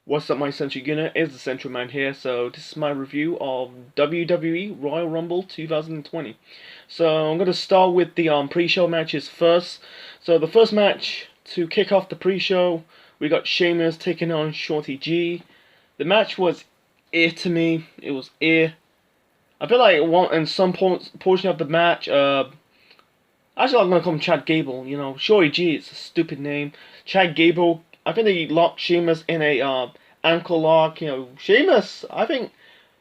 What's up, my Central Unit? It's the Central Man here. So this is my review of WWE Royal Rumble 2020. So I'm gonna start with the pre-show matches first. So the first match to kick off the pre-show, we got Sheamus taking on Shorty G. The match was to me. It was I feel like in some portion of the match, actually I'm gonna call him Chad Gable. Shorty G. It's a stupid name. Chad Gable. I think they locked Sheamus in a ankle lock. Sheamus, I think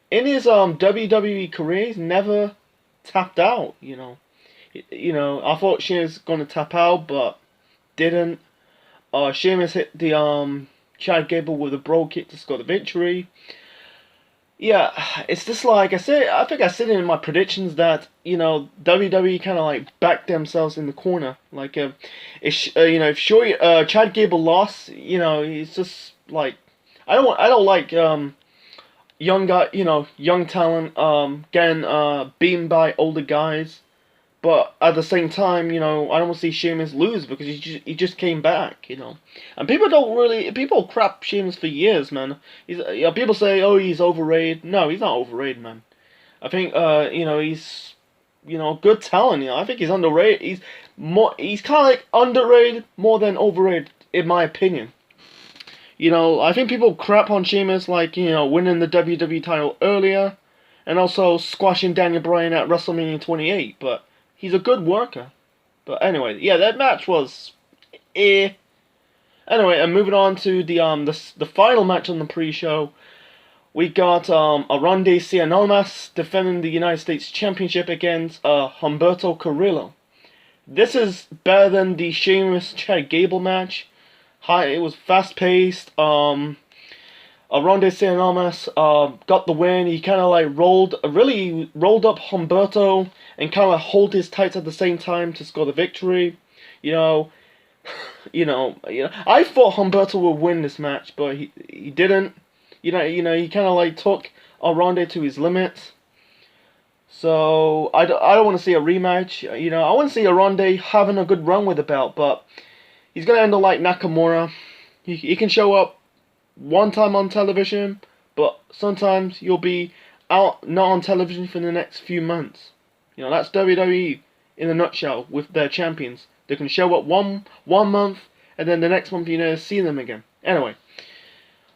in his WWE career, he's never tapped out. I thought Sheamus was gonna tap out, but didn't. Sheamus hit the Chad Gable with a bro kick to score the victory. Yeah, it's just like I said. I think I said it in my predictions that WWE kind of like backed themselves in the corner. Like, if Chad Gable lost, he's just like I don't like young guy, young talent getting beaten by older guys. But at the same time, I don't want to see Sheamus lose because he just came back, And people crap Sheamus for years, man. People say, oh, he's overrated. No, he's not overrated, man. I think he's good talent. I think he's underrated. He's kind of like underrated more than overrated in my opinion. I think people crap on Sheamus like winning the WWE title earlier, and also squashing Daniel Bryan at WrestleMania 28, but. He's a good worker. But anyway, yeah, that match was Anyway, and moving on to the final match on the pre-show, we got Aronde Cianomas defending the United States Championship against Humberto Carrillo. This is better than the Sheamus Chad Gable match. It was fast paced. Aronde Cianomas got the win. He kind of like really rolled up Humberto and kind of hold his tights at the same time to score the victory. You know, I thought Humberto would win this match, but he didn't. He kind of like took Aronde to his limits. So I don't want to see a rematch. I want to see Aronde having a good run with the belt, but he's gonna end up like Nakamura. He can show up one time on television, but sometimes you'll be out not on television for the next few months. That's WWE in a nutshell with their champions. They can show up one month, and then the next month you never see them again. Anyway,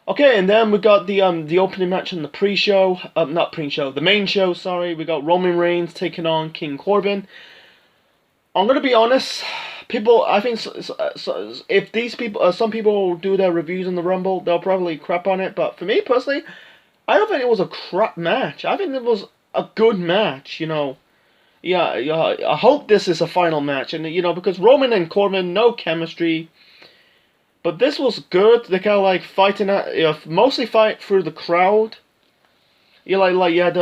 okay, and then we got the opening match on the pre-show, not pre-show, the main show. Sorry, we got Roman Reigns taking on King Corbin. I'm gonna be honest. I think if these people, some people do their reviews on the Rumble, they'll probably crap on it. But for me personally, I don't think it was a crap match. I think it was a good match. Yeah. I hope this is a final match, and because Roman and Corbin, no chemistry. But this was good. They kind of like fighting mostly fight through the crowd. You had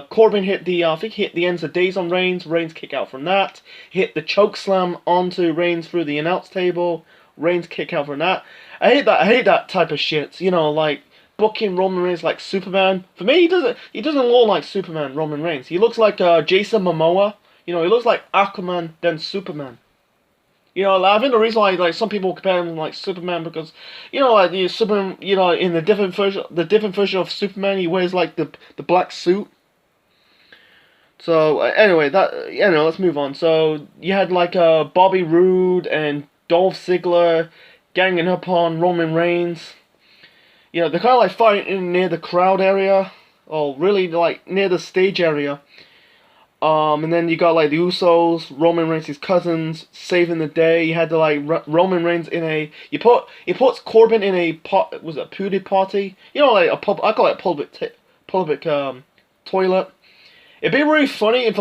Corbin hit I think hit the ends of days on Reigns. Reigns kick out from that. Hit the choke slam onto Reigns through the announce table. Reigns kick out from that. I hate that type of shit. Like booking Roman Reigns like Superman. For me, he doesn't look like Superman. Roman Reigns. He looks like Jason Momoa. He looks like Aquaman then Superman. I think the reason why like some people compare him like Superman because Superman, in the different version of Superman, he wears like the black suit. So anyway, let's move on. So you had like Bobby Roode and Dolph Ziggler ganging up on Roman Reigns. They're kind of like fighting near the crowd area, or really like near the stage area. And then you got like the Usos, Roman Reigns' cousins, saving the day. You had to like Roman Reigns in a he puts Corbin in a was it a pooty potty? Like a pub. I call it public toilet. It'd be really funny if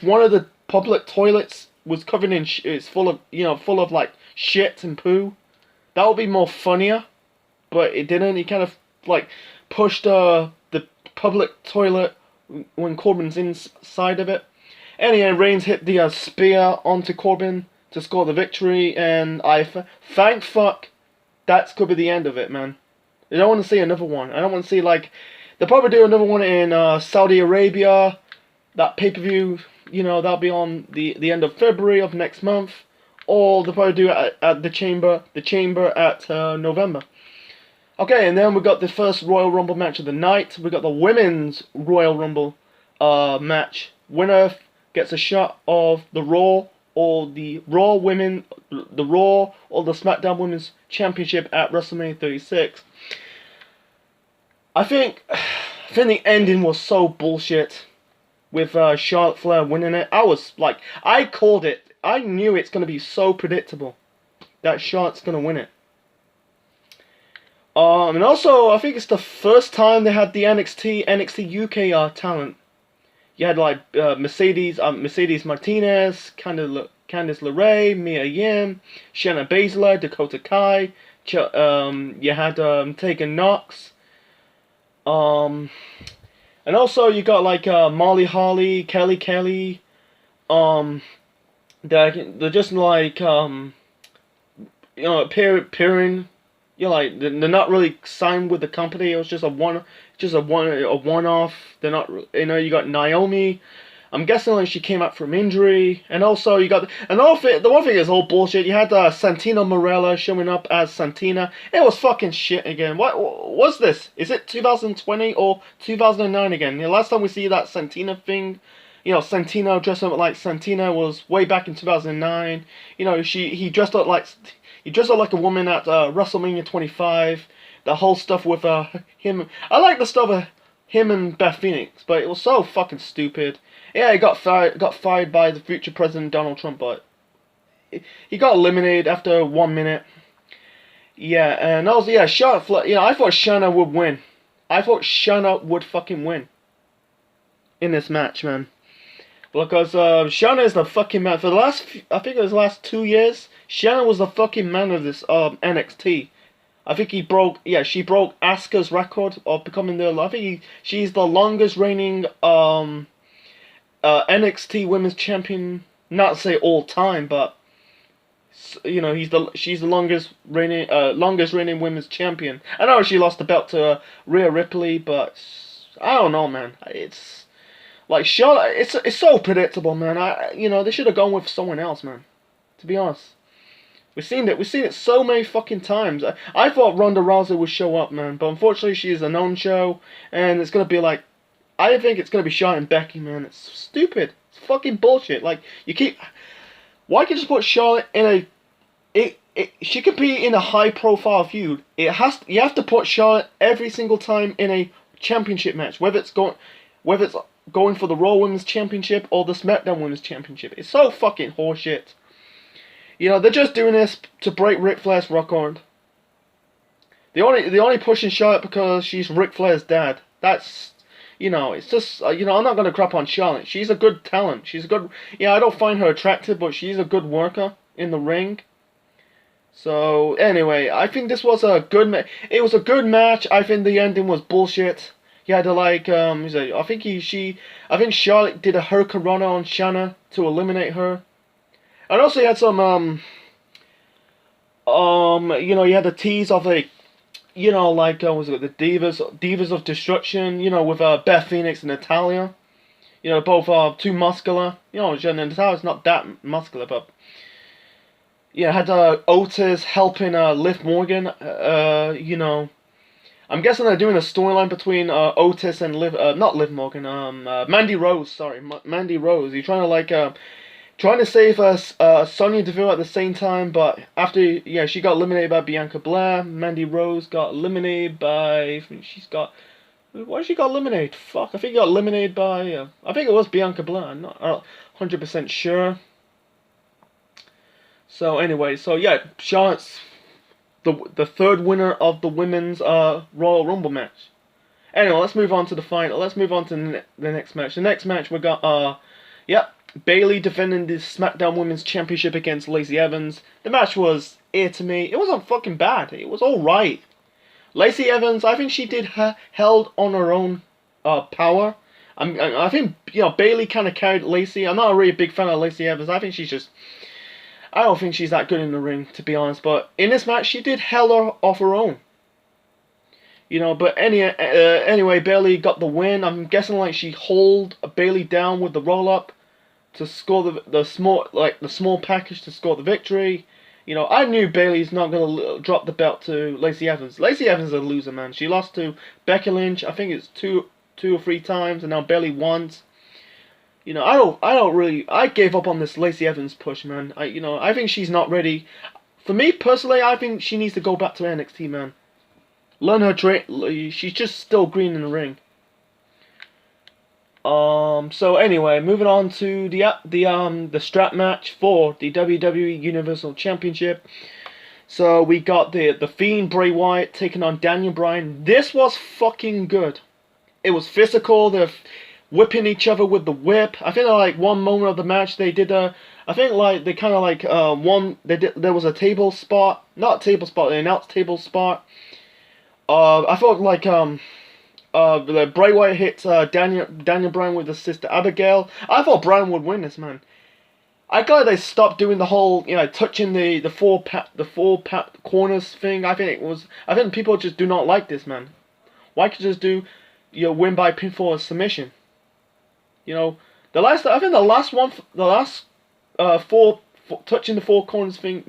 one of the public toilets was covered in it's full of like shit and poo. That would be more funnier, but it didn't. He kind of like pushed the public toilet when Corbin's inside of it. Anyway, Reigns hit the spear onto Corbin to score the victory, and thank fuck that's could be the end of it, man. I don't want to see another one. I don't want to see they'll probably do another one in Saudi Arabia. That pay-per-view, that'll be on the end of February of next month, or they'll probably do it at the Chamber at November. Okay, and then we got the first Royal Rumble match of the night. We got the women's Royal Rumble match. Winner gets a shot of the Raw or the Raw or the SmackDown Women's Championship at WrestleMania 36. I think the ending was so bullshit with Charlotte Flair winning it. I called it. I knew it's gonna be so predictable that Charlotte's gonna win it. And also, I think it's the first time they had the NXT UK talent. You had like Mercedes Martinez, Candice LeRae, Mia Yim, Shayna Baszler, Dakota Kai. You had Tegan Knox. And also you got like Molly Holly, Kelly. They're just like appearing. Like they're not really signed with the company. It was just a one-off. They're not. You got Naomi. I'm guessing like she came up from injury, and also you got the one thing is all bullshit. You had Santino Marella showing up as Santina. It was fucking shit again. What was this? Is it 2020 or 2009 again? The last time we see that Santina thing, Santino dressing up like Santina was way back in 2009. He dressed up like. He dressed up like a woman at WrestleMania 25. The whole stuff with him. I like the stuff of him and Beth Phoenix, but it was so fucking stupid. Yeah, he got fired by the future president Donald Trump, but he got eliminated after 1 minute. Yeah, and also Charlotte Flair. I thought Shayna would win. I thought Shayna would fucking win in this match, man. Because Shayna is the fucking man. For the I think it was the last 2 years, Shayna was the fucking man of this NXT. I think she broke Asuka's record of becoming she's the longest reigning NXT Women's Champion. Not to say all time, but she's the longest reigning Women's Champion. I know she lost the belt to Rhea Ripley, but I don't know, man. It's like Charlotte, it's so predictable, man. They should have gone with someone else, man. To be honest, we've seen it so many fucking times. I thought Ronda Rousey would show up, man, but unfortunately she's a non-show, and it's gonna be like, I think it's gonna be Charlotte and Becky, man. It's stupid. It's fucking bullshit. Like why can't you just put Charlotte in she could be in a high-profile feud. You have to put Charlotte every single time in a championship match, whether it's going for the Raw Women's Championship or the SmackDown Women's Championship. It's so fucking horseshit. They're just doing this to break Ric Flair's record. They only pushing Charlotte because she's Ric Flair's dad. That's, it's just, I'm not gonna crap on Charlotte. She's a good talent. She's a good, I don't find her attractive, but she's a good worker in the ring. So, anyway, I think this was a good it was a good match. I think the ending was bullshit. He had to I think Charlotte did a hurricanrana on Shayna to eliminate her. And also he had some, you had the tease of was it the Divas of Destruction, with Beth Phoenix and Natalya. Both too muscular. And Natalya's not that muscular, but had Otis helping Liv Morgan, I'm guessing they're doing a storyline between Otis and not Liv Morgan, Mandy Rose. Sorry, Mandy Rose. You're trying to save Sonya Deville at the same time, but after she got eliminated by Bianca Belair. Mandy Rose got eliminated by why she got eliminated? Fuck, I think she got eliminated by I think it was Bianca Belair. I'm not 100% sure. So anyway, Charlotte's the third winner of the women's Royal Rumble match. Anyway, let's move on to the final. Let's move on to the next match. The next match we got Bayley defending the SmackDown Women's Championship against Lacey Evans. The match was to me. It wasn't fucking bad. It was all right. Lacey Evans, I think she held on her own power. I think Bayley kind of carried Lacey. I'm not a really big fan of Lacey Evans. I don't think she's that good in the ring, to be honest. But in this match, she did held her off her own. But anyway, Bayley got the win. I'm guessing she hold Bayley down with the roll up to score the small package to score the victory. You know, I knew Bayley's not gonna drop the belt to Lacey Evans. Lacey Evans is a loser, man. She lost to Becky Lynch. I think it's two or three times, and now Bayley once. You know, I gave up on this Lacey Evans push, man. I think she's not ready. For me personally, I think she needs to go back to NXT, man. Learn her trade. She's just still green in the ring. So anyway, moving on to the strap match for the WWE Universal Championship. So we got the Fiend Bray Wyatt taking on Daniel Bryan. This was fucking good. It was physical. They're whipping each other with the whip. I think like one moment of the match they did I think like they kind of like there was a table spot, not a table spot, an announced table spot. I thought like the Bray Wyatt hit Daniel Bryan with his sister Abigail. I thought Bryan would win this, man. I glad they stopped doing the whole touching the four corners thing. I think people just do not like this, man. Why could you just do win by pinfall or submission? The last four touching the four corners thing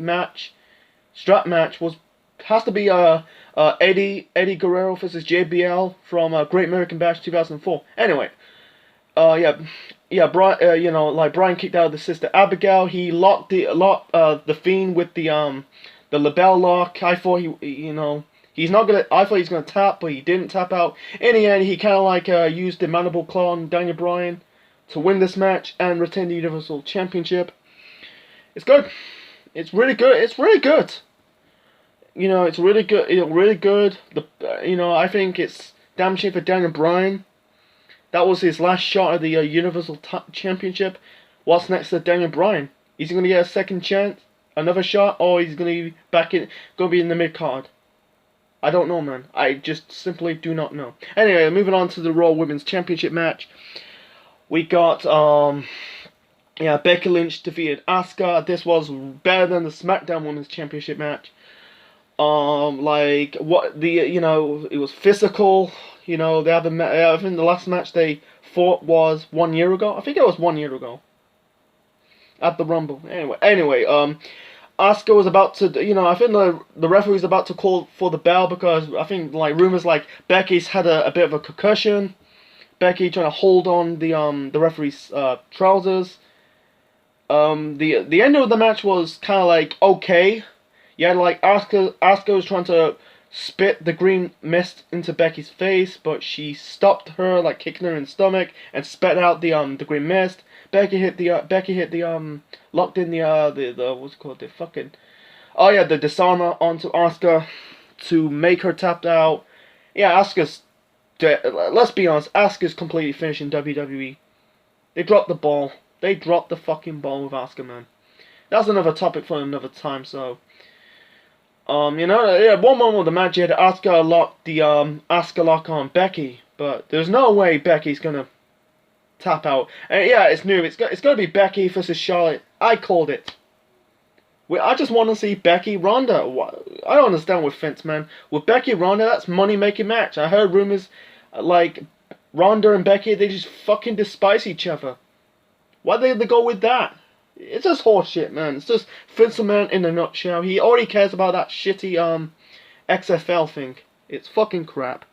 strap match has to be Eddie Guerrero versus JBL from Great American Bash 2004. Anyway, Brian, like Brian kicked out the sister Abigail. He locked the Fiend with the label lock. I thought he's not gonna. I thought he's gonna tap, but he didn't tap out. In the end, he kind of like used the mandible claw on Daniel Bryan to win this match and retain the Universal Championship. It's good. It's really good. It's really good. It's really good. Really good. I think it's damn shame for Daniel Bryan. That was his last shot at the Universal Championship. What's next to Daniel Bryan? Is he going to get a second chance, another shot, or he's going to be in the mid card? I don't know, man. I just simply do not know. Anyway, moving on to the Raw Women's Championship match. We got Becky Lynch defeated Asuka. This was better than the SmackDown Women's Championship match. It was physical. I think the last match they fought was 1 year ago. I think it was 1 year ago at the Rumble. Anyway, Asuka was about to, I think the referee was about to call for the bell because I think like rumors like Becky's had a bit of a concussion. Becky trying to hold on the referee's trousers. The end of the match was kind of like okay. Yeah, like Asuka was trying to spit the green mist into Becky's face, but she stopped her, like kicking her in the stomach, and spat out the green mist. Becky hit the locked in the what's it called, the disarmer onto Asuka to make her tapped out. Yeah, let's be honest, Asuka's completely finished in WWE. They dropped the ball. They dropped the fucking ball with Asuka, man. That's another topic for another time. So. One moment of the match, you had Asuka lock the Asuka lock on Becky, but there's no way Becky's gonna tap out. And yeah, it's new. It's gonna be Becky versus Charlotte. I called it. I just want to see Becky Ronda. I don't understand with Vince, man. With Becky Ronda, that's money making match. I heard rumors like Ronda and Becky, they just fucking despise each other. Why did they go with that? It's just horseshit, man. It's just Vince McMahon in a nutshell. He already cares about that shitty XFL thing. It's fucking crap.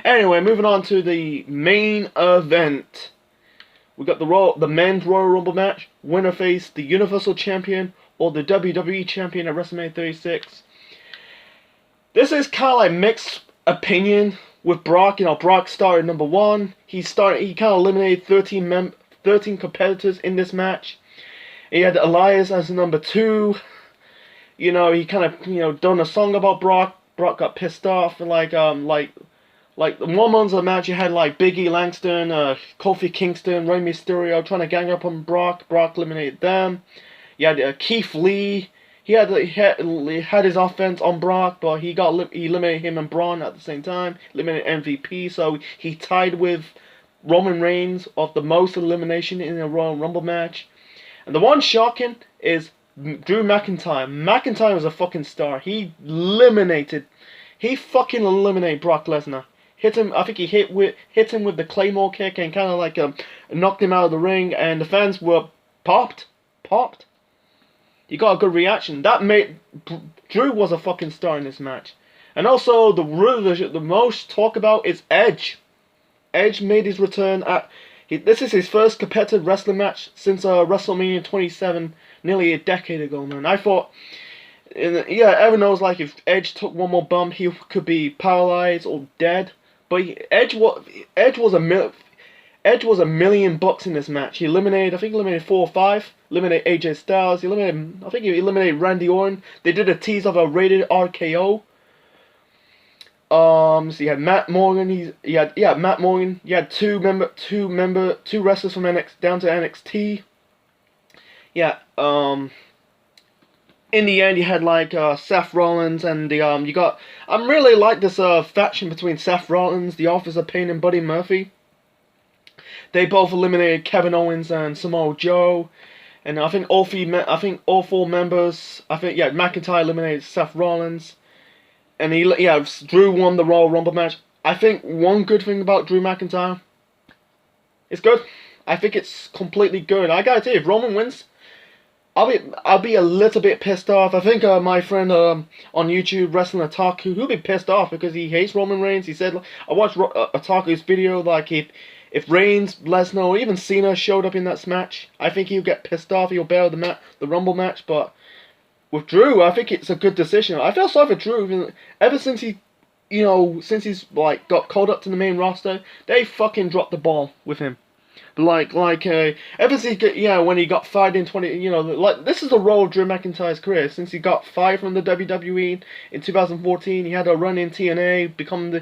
Anyway, moving on to the main event. We got the men's Royal Rumble match. Winner faced the Universal Champion or the WWE Champion at WrestleMania 36. This is kind of like mixed opinion with Brock. Brock started number 1. He kind of eliminated 13 competitors in this match. He had Elias as number 2. He kind of done a song about Brock. Brock got pissed off, and like the one month of the match, you had like Big E Langston, Kofi Kingston, Rey Mysterio trying to gang up on Brock. Brock eliminated them. You had Keith Lee. He had his offense on Brock, but he eliminated him and Braun at the same time. Eliminated MVP, so he tied with Roman Reigns of the most elimination in a Royal Rumble match. And the one shocking is Drew McIntyre. McIntyre was a fucking star. He fucking eliminated Brock Lesnar. Hit him. I think he hit him with the Claymore kick and kind of like knocked him out of the ring. And the fans were popped. He got a good reaction. That made Drew was a fucking star in this match. And also the most talk about is Edge. Edge made his return at. This is his first competitive wrestling match since WrestleMania 27, nearly a decade ago, man. I thought, yeah, everyone knows like if Edge took one more bump, he could be paralyzed or dead. But Edge was a million bucks in this match. He eliminated, I think, he eliminated 4 or 5. Eliminated AJ Styles. I think he eliminated Randy Orton. They did a tease of a rated RKO. So you had Matt Morgan. Matt Morgan. You had two wrestlers from NXT down to NXT. Yeah. In the end, you had like Seth Rollins and the you got. I really like this faction between Seth Rollins, the Officer Payne, and Buddy Murphy. They both eliminated Kevin Owens and Samoa Joe, and I think all 4 members. McIntyre eliminated Seth Rollins. And Drew won the Royal Rumble match. I think one good thing about Drew McIntyre, it's good. I think it's completely good. I gotta tell you, if Roman wins, I'll be a little bit pissed off. I think my friend on YouTube, Wrestling Otaku, he'll be pissed off because he hates Roman Reigns. He said, I watched Otaku's video, like if Reigns, Lesnar, or even Cena showed up in that match, I think he'll get pissed off. He'll bail the Rumble match, but with Drew, I think it's a good decision. I feel sorry for Drew. Ever since he's like got called up to the main roster, they fucking dropped the ball with him. Ever since when he got fired in 20, this is the role of Drew McIntyre's career. Since he got fired from the WWE in 2014, he had a run in TNA, become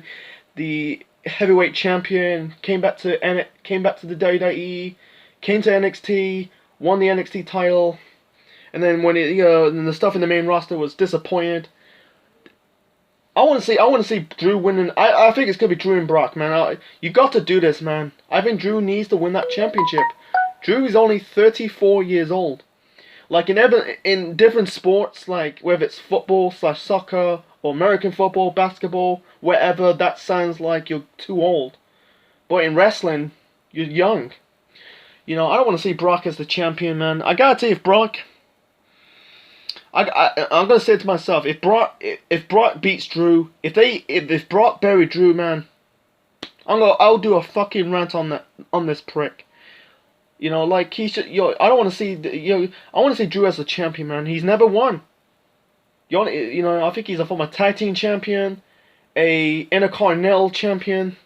the heavyweight champion, came back to the WWE, came to NXT, won the NXT title. And then when the stuff in the main roster was disappointed, I want to see Drew winning. I think it's gonna be Drew and Brock, man. You got to do this, man. I think Drew needs to win that championship. Drew is only 34 years old. Like in different sports, like whether it's football/soccer or American football, basketball, wherever, that sounds like you're too old. But in wrestling, you're young. I don't want to see Brock as the champion, man. I gotta tell you, if Brock. I'm gonna say to myself, if Brock beats Drew, if Brock buried Drew, man, I'll do a fucking rant on this prick. Like he should. I don't want to see. I want to see Drew as a champion, man. He's never won. I think he's a former tag team champion, a Intercontinental champion.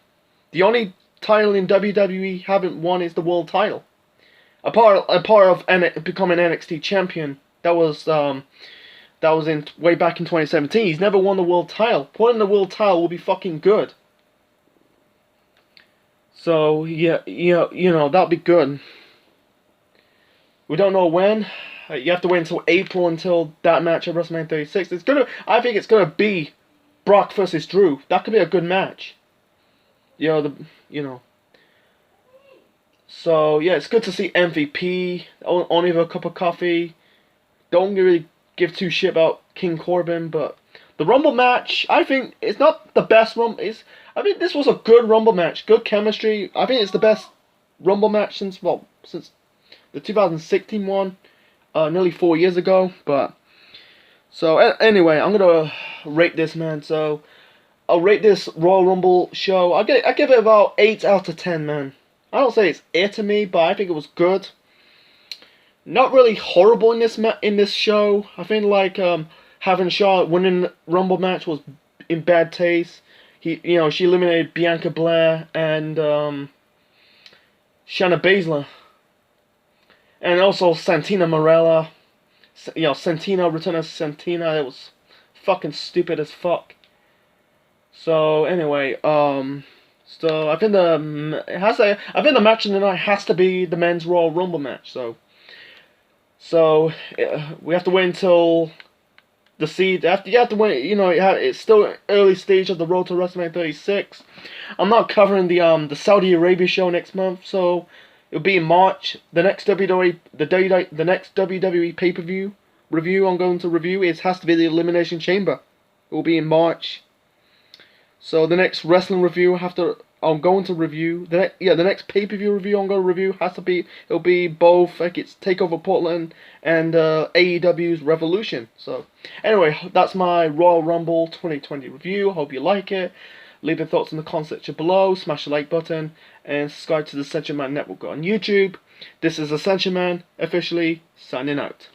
The only title in WWE haven't won is the world title. A part of becoming NXT champion. That was way back in 2017. He's never won the world title. Winning the world title will be fucking good. So that'll be good. We don't know when. You have to wait until April until that match at WrestleMania 36. I think it's gonna be Brock versus Drew. That could be a good match. So yeah, it's good to see MVP. Only have a cup of coffee. Don't really give two shit about King Corbin, but the Rumble match, I think it's not the best Rumble. I think this was a good Rumble match, good chemistry. I think it's the best Rumble match since the 2016 one, nearly 4 years ago. But so anyway, I'm gonna rate this, man. So I'll rate this Royal Rumble show. I give it about 8 out of 10, man. I don't say it's A to me, but I think it was good. Not really horrible in this show. I think like having Charlotte winning Rumble match was in bad taste. She eliminated Bianca Belair and Shayna Baszler, and also Santina Marella. Santina return as Santina. That was fucking stupid as fuck. So anyway, so I think the match of the night has to be the men's Royal Rumble match. So we have to wait until the seed. You have to wait. It's still early stage of the road to WrestleMania 36. I'm not covering the Saudi Arabia show next month, so it'll be in March. The next WWE pay-per-view review I'm going to review has to be the Elimination Chamber. It will be in March. So the next wrestling review I'll I'm going to review the next pay-per-view review I'm going to review it'll be both like it's Takeover Portland and AEW's Revolution. So anyway, that's my Royal Rumble 2020 review. Hope you like it. Leave your thoughts in the comment section below. Smash the like button and subscribe to the Ascension Man Network on YouTube. This is Ascension Man officially signing out.